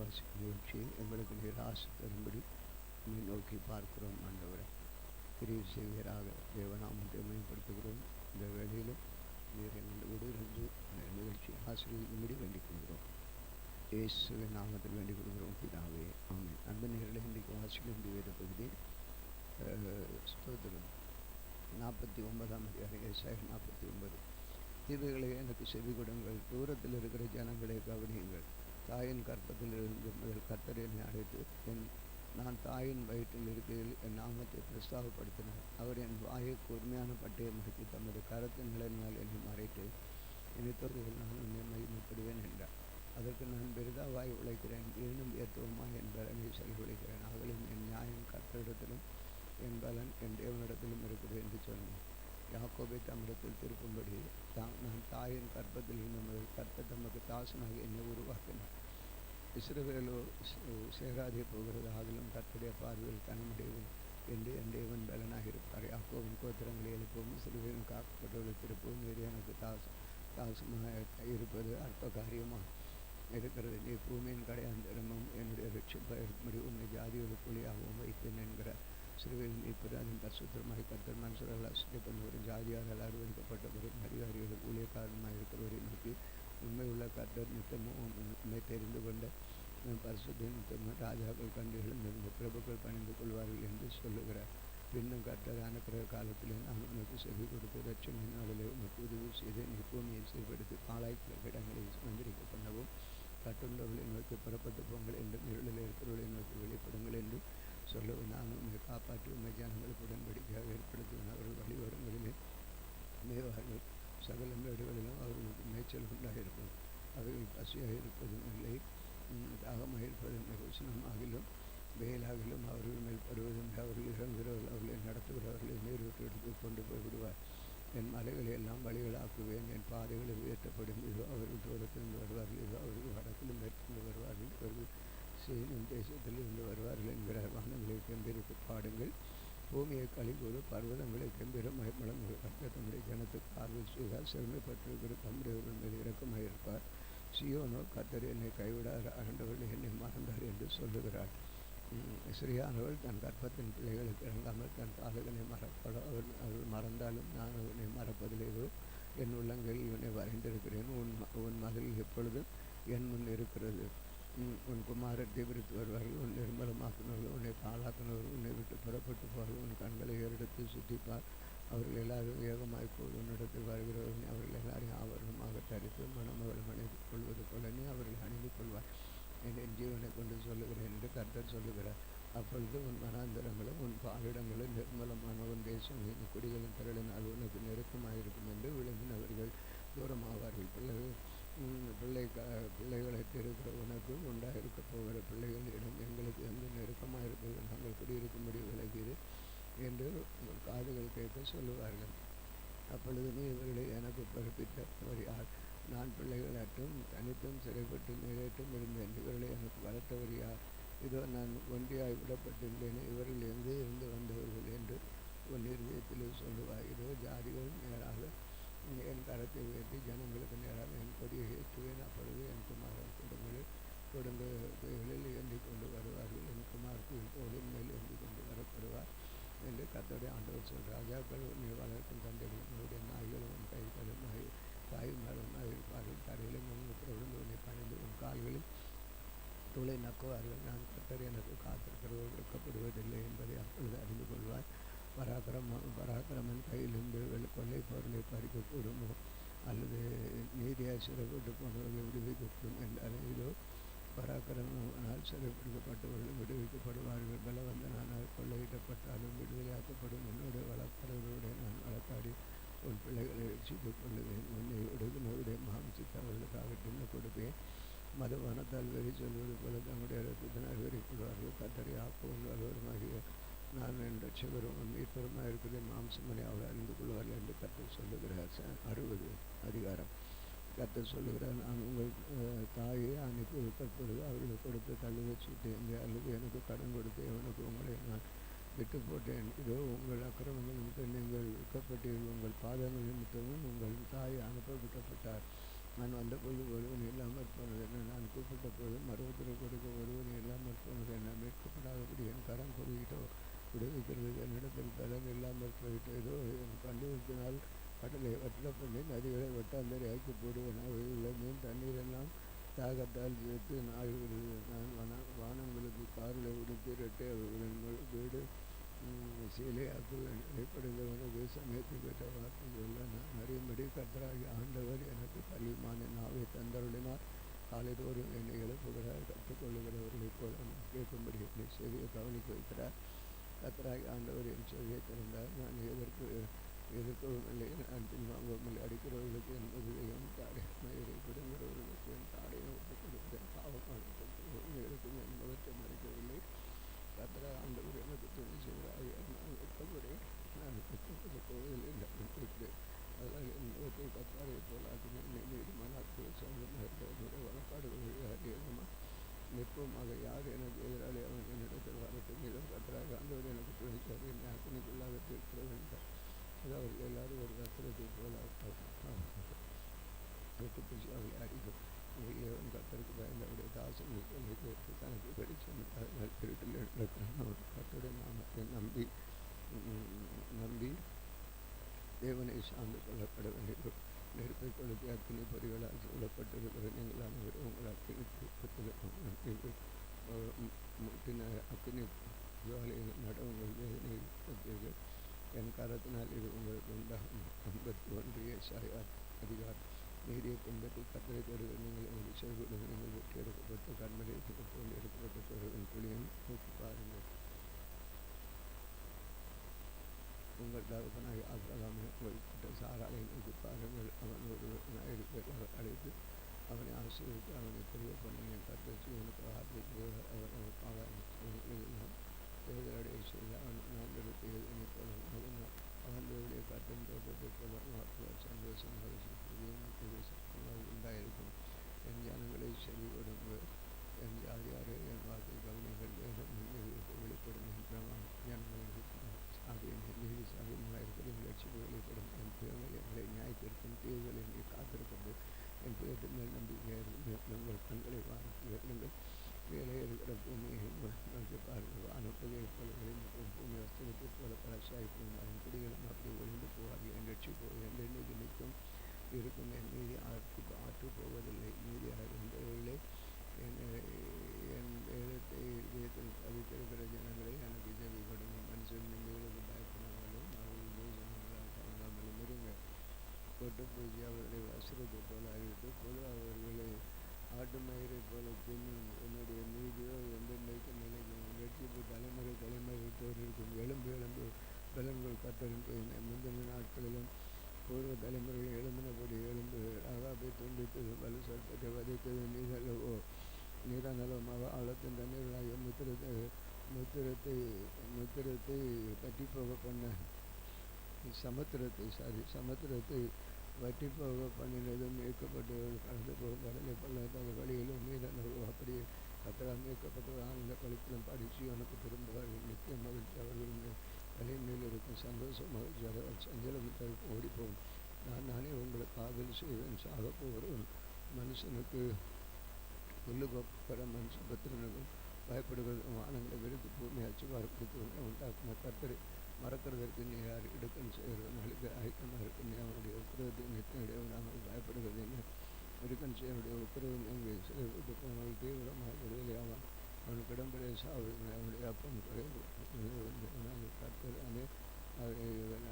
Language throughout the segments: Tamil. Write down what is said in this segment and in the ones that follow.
வாசிக்கும் நிகழ்ச்சியை எங்களுக்கு நீர் ஆசி தரும்படி உம்மை நோக்கி பார்க்கிறோம். ஆண்டவரை கிரியை செய்வீராக. தேவநாமத்தை மேம்படுத்துகிறோம். இந்த வேளையிலும் நீர் எங்களோடு இருந்து இந்த நிகழ்ச்சியை ஆசீர்வதிக்கும்படி வேண்டிக் கொள்கிறோம். இயேசுவின் நாமத்தில் வேண்டிக் கொள்கிறோம் பிதாவே, ஆமென். அன்பு நேயர்களே, இன்றைக்கு வாசிக்கும் வேத பகுதி ஸ்தோத்திரம் 49ஆம் அதிகாரம், ஏசாயா 49. தீவுகளை எனக்கு செவி கொடுங்கள், தூரத்தில் இருக்கிற ஜனங்களை கவனியுங்கள். தாயின் கற்பத்திலிருந்து முதல் கர்த்தர் என்னை அழைத்து நான் தாயின் வயிற்றில் இருக்கையில் என் நாமத்தை பிரஸ்தாபப்படுத்தினார். அவர் என் வாயை கூர்மையான பட்டயமாக்கி தமது கரத்தின் நிழலினால் என்னை மறைத்து இனித்தவர்கள் நான் உன்னை மகிமைப்படுவேன் என்றார். அதற்கு நான் பெரிதாவாய் உழைக்கிறேன், இன்னும் ஏற்றுவமாய் என் பலனை செலவழிக்கிறேன். அவளும் என் நியாயம் கர்த்தரிடத்திலும் என் பலன் என் தேவனிடத்திலும் இருக்குது என்று சொன்னேன். யாக்கோபை தம்மிடத்தில் திருப்பும்படி நான் தாயின் கற்பத்தில் இருந்த முதல் கர்த்தர் தமக்கு தாசனாக என்னை உருவாக்கினார். இஸ்ரவேலோ சேராதே போகிறது, ஆகிலும் கர்த்தருடைய பார்வையில் கனமுடையவன் என்று என் தேவன் பலனாக இருப்பார். யாக்கோவின் கோத்திரங்களை எழுப்பவும் இஸ்ரவேலின் காக்கப்பட்டவர்களை திருப்பவும் நீர் எனக்கு தாசமாக இருப்பது அற்ப காரியமாக இருக்கிறது. நீ பூமியின் கடையாந்தரமும் என்னுடைய ரட்சிப்படி உன்னை ஜாதிகளுக்குள்ளியாகவும் வைத்தேன் என்கிறார். சிறுவையில் மீட்பது அதன் பரிசுத்தமாய் கர்த்தர் மனுஷர்கள் அசட்டை பண்ணுவதும் ஜாதியாரால் அறுவடைக்கப்பட்டவரும் அதிகாரிகள் ஊழியக்காரமாக இருக்கிறவரை நோக்கி உண்மை உள்ள கர்த்தர் நித்தமும் உண்மை தெரிந்து கொண்ட பரிசுத்த நித்தமும் ராஜாக்கள் கண்டு எழுந்திருந்த பிரபுக்கள் பணிந்து கொள்வார்கள் என்று சொல்லுகிறார். பின்னும் கர்த்தர் அனுக்கிற காலத்திலே நான் உனக்கு செவி கொடுத்து ரட்சணை நாளிலே உனக்கு உதவி செய்து நீ பூமியை சீர்படுத்தி பாலாய்க்கிற இடங்களை சுதந்திரிக்க பண்ணவும் கட்டுண்டவர்களை நோக்கி புறப்பட்டு போங்கள் என்று இருளில் இருக்கிறவர்களை நோக்கி வெளிப்படுங்கள் என்று சொல்லவும் நான் உண்மை காப்பாற்றி உண்மை ஜனங்களுக்கு உடன்படிக்கையாக ஏற்படுத்துவேன். அவர்கள் வழிவரங்களிலே மேவார்கள், சகல மேடுகளிலும் அவர்களுக்கு மேய்ச்சல் உண்டாயிருக்கும். அவைகள் பசியாக இருப்பதும் இல்லை, தாகமாக இருப்பதும் இல்லை. உஷ்ணமாகிலும் வெயிலாகிலும் அவர்கள் மேல் படுவதும் அவர்கள் இறங்குகிறவர்கள் அவர்களை நடத்துகிறவர்களை நீர் விட்டு எடுத்து கொண்டு போய் விடுவார். என் மலைகளை எல்லாம் வழிகளாக்குவேன், என் பாதைகளை உயர்த்தப்படும். இதோ அவர்கள் தூரத்திலிருந்து வருவார்கள், இதோ அவர்கள் வடக்கிலும் மேற்கிலிருந்து வருவார்கள், இவர்கள் சீனும் தேசத்தில் இருந்து வருவார்கள் என்கிறார். வானங்களை கெம்பீரித்து பாடுங்கள், பூமியை கழிகூறு, பர்வதங்களை கெம்பீரமாய் முழங்குங்கள். கர்த்தர் தம்முடைய ஜனத்துக்கு ஆறுதல் செய்தார், சிறுமைப்பட்டிருக்கிற தம்முடையவர்கள் மேல் இரக்கமாக இருப்பார். சியோனோ கர்த்தர் என்னை கைவிடார், ஆண்டவர்கள் என்னை மறந்தார் என்று சொல்லுகிறார். சிறியானவள் தன் கர்ப்பத்தின் பிள்ளைகளுக்கு இறங்காமல் தன் பாதகனை மறப்பாளோ. அவள் மறந்தாலும் நான் அவனை மறப்பதிலேயோ. என் உள்ளங்கையில் இவனை வரைந்திருக்கிறேன். உன் மகள் எப்பொழுதும் என் முன் இருக்கிறது. உன் குமாரத்தை விரித்து வருவார்கள், உன் நிர்மலமாக்குனவர்கள் உன்னை பாழாக்குனவர்கள் உன்னை விட்டு புறப்பட்டு போவார்கள். உன் கண்களை ஏறெடுத்து சுற்றிப்பார், அவர்கள் எல்லாரும் ஏகமாய் போல் உன்னிடத்தில் வருகிறவர்கள் அவர்கள் எல்லாரையும் ஆவரணமாக தரித்து மணமகள் அணிந்து கொள்வது போல நீ அவர்களை அணிந்து கொள்வார். என் ஜீவனை கொண்டு சொல்லுகிறேன் என்று கர்த்தர் சொல்லுகிறார். அப்பொழுது உன் வனாந்தரங்களும் உன் பாலிடங்களும் நிர்மலமான உன் தேசம் இந்த குடிகளின் திரளினால் உனக்கு நெருக்கமாயிருக்கும் என்று விளங்கினவர்கள் தூரமாவார்கள். பிள்ளைகளை இருக்கிற உனக்கு உண்டாயிருக்க போகிற பிள்ளைகளிடம் எங்களுக்கு எந்த நெருக்கமாக இருக்கிறது, நாங்கள் குடியிருக்கும்படி விலகிறது என்று காதுகள் கேட்க சொல்லுவார்கள். அப்பொழுது நீ இவர்களை எனக்கு பிறப்பித்தவர் யார்? நான் பிள்ளைகளாட்டும் தனித்தும் சிறைப்பட்டு நிறைவேற்றும் இருந்தேன். இவர்களை எனக்கு வளர்த்தவர் யார்? இதோ நான் ஒன்றியாய் விடப்பட்டிருந்தேன், இவர்கள் எங்கே இருந்து வந்தவர்கள் என்று உன் இருதயத்திலே சொல்லுவாய். இதோ ஜாதிகள் நேராக என் கரத்தை உயர்த்தி ஜனங்களுக்கு நேராக என் கொடியை ஏற்றுவேன். அப்பொழுது என் குமாரன் கொடுங்களில் ஏந்தி கொண்டு வருவார்கள், என் குமாரத்தின் தோளின் மேல் ஏந்தி கொண்டு வரப்படுவார் என்று கர்த்தருடைய ஆண்டவர் சொல்கிறார். ராஜாக்கள் நீ வளர்க்கும் தந்தைகளும் உன்னுடைய நாய்களும் உன் கைகளும் தாய்மார்களும் இருப்பார்கள். தரையிலும் விழுந்து உன்னை பணிந்து உன் கால்களில் தூளை நக்குவார்கள். நான் கர்த்தர் எனக்கு காத்திருக்கிறவர்கள் வெட்கப்படுவதில்லை என்பதை அப்பொழுது அறிந்து கொள்வார். பராக்கிரமன் கையிலிருந்து கொள்ளை பொருளை பறிக்கக்கூடுமோ, அல்லது நீதியாய் சிறைப்பட்டு போனவர்களை விடுவிக்கக்கூடும் என்றால் இதோ பராக்கிரமனால் சிறைப்பிடிக்கப்பட்டவர்கள் விடுவிக்கப்படுவார்கள். பலவந்தனால் கொள்ளையிடப்பட்டாலும் விடுதலையாக்கப்படும். உன்னோடு வளர்க்கிறவர்களுடைய நான் வளர்த்தாடி உன் பிள்ளைகளை ரட்சித்துக் கொள்ளுவேன். உன்னை ஒடுங்கினவருடைய மாம்சத்தை அவர்களுக்காக தின்ன கொடுப்பேன். மதுபானத்தால் வெறி சொல்வது போல தம்முடைய ரத்தத்தினால் வெறி கொள்வார்கள். கர்த்தரை ஆக்கவும் வல்லவருமாகிய நான் என் ரட்சகரும் மீட்பருமாக இருக்கிற மாம்சமனை அவர் அறிந்து கொள்வார்கள் என்று கர்த்தர் சொல்லுகிறார். 60 அதிகாரம். கர்த்தர் சொல்லுகிறார், நான் உங்கள் தாயை அனுப்பி விட்டப்பொழுது அவர்களுக்கு கொடுத்து தள்ளுவை சீட்டேன், அல்லது எனக்கு கடன் கொடுத்து எவனுக்கு உங்களை நான் விட்டு போட்டேன். இதோ உங்கள் அக்கிரமங்கள் நிமித்தம் நீங்கள் விற்கப்பட்டீர்கள், உங்கள் பாதங்கள் நிமித்தமும் உங்கள் தாய் அனுப்பப்பட்டார். நான் வந்தபோது ஒருவன் இல்லாமற் போனது என்ன, நான் கூப்பிட்ட போது மறுபடியும் கொடுக்க ஒருவன் இல்லாமற் போனது என்ன, மீட்கப்படாதபடி என் கரம் குறுகிட்டோ, விடுவிக்கிறது என்னிடத்தில் பலன் இல்லாமற் போயிட்டோ, என் கண்டுபிடித்தினால் கடலை வட்டல பண்ணி நதிகளை வெட்டாந்தரையாக்கி போடுவேன். அவையுள்ள மீன் தண்ணீரெல்லாம் தாகத்தால் சேர்த்து நாள்கிறது. நான் வானங்களுக்கு காரில் உடுத்தி இரட்டை அவைகளின் வீடு சீலையாக்குவேன். இடைப்படுகிறவனுக்கு சமயத்தை பெற்ற வார்த்தை சொல்ல நான் அறியும்படி கர்த்தராகிய ஆண்டவர் எனக்கு கல்விமான நாவை தந்தருளினார். காலைதோறும் என்னை எழுப்புகிறார். கற்றுக்கொள்ளுகிறவர்களைப் போல நான் கேட்கும்படி என்னை செவியை கவனிக்க வைக்கிறார். கர்த்தராகிய ஆண்டவர் என் செவியை திறந்தார். நான் எதிர்க்கவும் இல்லை, நான் பின்வாங்கவும் இல்லை. அடிக்கிறவர்களுக்கு என் உதவியும் மயிரை பிடுங்குகிறவர்களுக்கு என் தாடையும் ஒப்புக் கொடுத்தேன். பாவமானவர்களுக்கும் என் முகத்தை மறைக்கவில்லை. கர்த்தராகிய ஆண்டவர் எனக்கு துணை செய்கிறார். நான் வெட்கப்படுவேன், நான் வெட்கப்பட போவதில்லை என்று இருக்கிறேன். அதனால் என் முகத்தை கர்த்தரை போல் ஆக்கினேன். நீதிமானாட்கள் சொந்தமாக வழக்காடுகள் அறியணுமா நிற்போமாக யார் எனக்கு எதிராளி அவன் என்னிடத்தில் வரட்டும். இதன் கர்த்தராகிய ஆண்டவர் எனக்கு துணிச்சார். என்னை அக்கினிக்குள்ளாக தீர்க்கிற வேண்டாம். அதாவது எல்லாரும் ஒரு கத்திரத்தை போல வெட்டுப்பூச்சி அவளை அறிக்கும். தேவன் கர்த்தருக்கு பயந்தவருடைய தாசனை சொல்லி கேட்டு தனக்கு வெளிச்சம் திருட்டில் நடக்கிறான். ஒரு கர்த்தருடைய நாமத்தை நம்பி தேவனை சார்ந்து கொள்ளப்பட வேண்டும். நெருப்பை கொளுத்தி அக்கினி பொறிகளால் சூழப்பட்டிருக்கிற நீங்கள் அனைவரும் உங்கள் அக்கினி தீர்க்கத்தில் முட்டின அக்கினி ஜுவாலையில் நட உங்கள் வேதனை என் கரத்தினால் இது உங்களுக்கு உண்டாகும். 51 ஏசாயா அதிகாரம். நீதியை பின்பற்றி கர்த்தரை தேடுகிற நீங்கள் உங்களுக்கு செவிகொடுங்க. நீங்கள் வெற்றி எடுக்கப்பட்ட கண்மலை போல் எடுக்கப்பட்ட புலியும் நோக்கி பாருங்கள். உங்கள் தகப்பனாய் ஆபிரகாமை உங்கள்கிட்ட சாராளை நோக்கி பாருங்கள். அவன் ஒரு பேராக அழைத்து அவனை ஆசீர்வித்து அவனை பெரிய பண்ணினேன். கர்த்தர் ஜீவனுக்கு வார்த்தைக்கு அவர் தேர்தலடைய செய்த அவன் நான் எடுத்து எதனை போல அவனுடைய கர்த்தன் தோட்டத்தை போல சந்தோஷமாக சத்தமாக உண்டாயிருக்கும். என் ஜனங்களை செவி கொடுங்கள். என் ஜாதியாரே என் வார்த்தை கவனிகள். வெளிப்படும் என்றான் ஜனங்களுக்கு நீதி சாதியமாக இருக்கிற லட்சியம் வெளிப்படும். என் பிள்ளைகள் எங்களை நியாயத்திற்கும் தீவுகள் என்னை காத்திருக்கிறது. என் பிள்ளைகள் மேல் நம்பிக்கை உங்கள் கண்களை வாங்கி வெல்லுங்கள். மேலே இருக்கிற பூமியை நோக்கி பாருங்கள். வானப்பகுதியை போல விளைந்து பூமி வஸ்திரத்தை போல பழசாய்க்கும். அதன் குடிகளும் அப்படி ஒளிந்து போவார்கள். என் லட்சியம் என் நீதி நிற்கும் இருக்கும். என் நீதி ஆற்று போவதில்லை. நீதியாக இருந்தவர்களே என் வேதத்தை இதயத்தில் பதித்திருக்கிற ஜனங்களை எனக்கு செவி கொடுங்க. மனுஷன் நிமிகளுக்கு பயப்படாமலும் அவர்கள் ஜனங்களால் கலங்காமலும் இருங்க. கொட்டுப்பூச்சி அவர்களை வஸ்திரத்தை போல அறிவித்து பொது அவர்களை ஆட்டு மயிரை போல தின்னும். என்னுடைய நீதியோ எந்தெந்தைக்கு நிலைக்கும். வெற்றிப்பு தலைமுறை தோறிருக்கும். எலும்பு பலன்கள் கத்தரின் போயின. முந்தின நாட்களிலும் பூர்வ தலைமுறையில் எழும்பினபடி எழும்பு. ஆகாபை துண்டித்தது வலு சர்ப்பத்தை வதைத்தது நீதல்லவோ நீரானலும் ஆழத்தின் தண்ணீர்களாகிய முத்திரத்தை பற்றி போக பண்ண சமுத்திரத்தை வட்டி போக பண்ணினதும் மீட்கப்பட்டவர்கள் கடந்து போகும் கடலை பள்ளத்தாத வழியிலும் நீரானவோ அப்படியே கத்தரால் மீட்கப்பட்டவர் ஆனந்த கழுத்திலும் படிச்சு அவனுக்கு திரும்புவார்கள். நித்திய மகிழ்ச்சி அவர்கள் தலையின் மேல் இருக்கும். சந்தோஷ மகிழ்ச்சி அவர்கள் சஞ்சலம் ஓடிப்போகும். நானே உங்களுக்கு காதல் செய்வேன். சாக போகிறவன் மனுஷனுக்கு புல்லுகொப்பர மனுஷபத்திரனுக்கும் பயப்படுகிறது. வானங்களை வெறுத்து பூமி அச்சுவாரப்படுத்துவதை உண்டாக்குன கர்த்தரை மறக்கிறதற்கு நீ யார்? இடுக்கன் செய்கிறவன் அழுக ஐக்கியமாக இருக்கு. நீ அவனுடைய உக்கிரத்தை நித்திய நாங்கள் பயப்படுகிறது என்ன? இடுக்கன் செய்வனுடைய உக்கிரவன் எங்கே சிறைப்பட்டு போனால் தீவிரமாக விடுதலை ஆவான். அவனுக்கு இடம்பெற சாவது அவனுடைய அப்பம் குறைவு. கர்த்தர்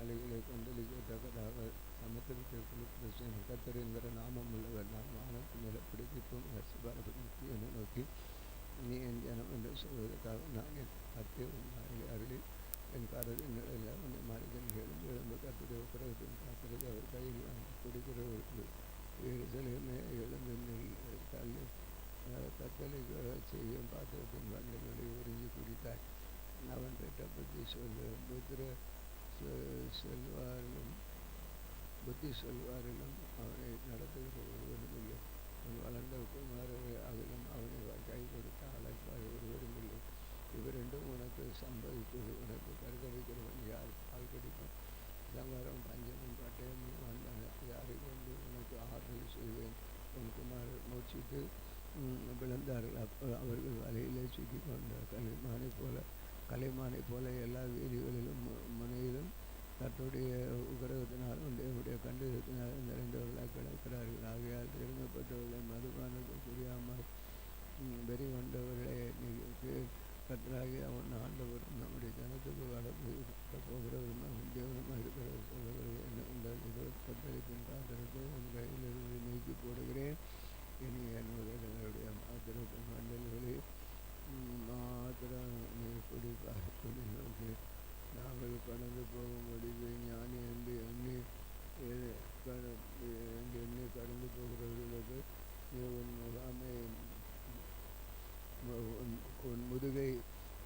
அலைகளை கொந்தளிக்கத்தக்கதாக சமுத்திரத்தை குளிர்ந்த செய்யும். கர்த்தர் என்கிற நாமம் உள்ளவர். நான் வானத்து மேலே பிடிக்கும் சிபாரத்தை நோக்கி நீ என் ஜனம் என்று சொல்வதற்காக நான் என் கத்தை உன் அருளி என் கரதின் நிலையில் அவனை மறைதன் எழும்பு கத்துடைய உக்கிரகத்தின் காக்கிறது. அவர் கையில் குடிக்கிறவர்கள் எருசலேமே எழுந்து தள்ளி கத்தலை செய்யும் பாத்திரத்தின் வண்டங்களை உறிஞ்சி குடித்தாய். அவன் பற்றி புத்தி சொல்வாரிலும் அவனை நடத்துகிற ஒருவரும் இல்லை. அவன் வளர்ந்த குமாரரை அதிலும் அவனை கை கொடுத்த அழைப்பாய் ஒருவரும் இல்லை. இவரெண்டும் உனக்கு சம்பவித்தது. உனக்கு கருத வைக்கிறவன் யார்? பால் கடிக்கும் சங்காரம் பஞ்சமும் பட்டயமும் வந்தன. யாரை கொண்டு உனக்கு ஆறுதல் செய்வேன்? அகப்பட்டு விழுந்தார்கள். அப்போ அவர்கள் வலையிலே சிக்கிக்கொண்ட கலைமானை போல எல்லா வீதிகளிலும் முனையிலும் கர்த்தருடைய உக்கிரகத்தினாலும் தேவனுடைய கண்டிதத்தினாலும் நிறைந்தவர்களாக கிடக்கிறார்கள். ஆகையால் திரும்பப்பட்டவர்களை மதுபானத்தை புரியாமல் வெறி கொண்டவர்களே, நீங்கள் கர்த்தராகிய அவன் ஆண்டவரும் நம்முடைய ஜனத்துக்கு வளர்ந்து போகிறவரும் அவன் தேவனுமாக இருக்கிறவர் சொல்லுகிறது என்னவென்றால், இதோ தத்தளிப்பின் பாத்திரத்தை உன் கையிலிருந்து நீக்கி போடுகிறேன். இனி என் உதடுகளுடைய மாத்திரத்தின் மண்டல்களை மாத்திரம் நீ குடிப்பாய் நோக்கி நாங்கள் கடந்து போகும்படி ஞானி என்று எண்ணி கடந்து போகிறவர்களுக்கு நீ உன் முதுகை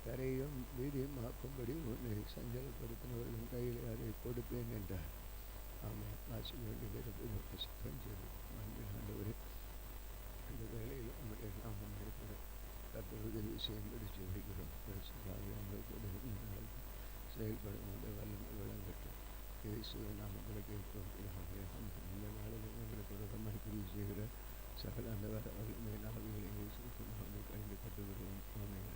தரையும் வீதியுமாக்கும்படி உன்னை சஞ்சலப்படுத்தினவர்களின் கையில் அதை கொடுப்பேன் என்றார். ஆமாம், வாசிக்க வேண்டிய சித்தஞ்சது ஆண்டவரே, இந்த வேலையில் உங்களுடைய நாமம் இருக்கிற கர்த்தர் உதவி செய்யும்படி ஜெபிக்கிறோம். செயல்படும் அந்த வல்லமை விளங்கட்டும். இயேசுவின் நாமத்தில் கேட்கிறோம். இந்த நாளில் எங்களுக்கு உலகமாய் கிரியை செய்கிற சகல அந்த வல்லமை நாவிகளை இயேசுவின் நாமத்தில் கண்டு கட்டுகிறோம். ஆமென்.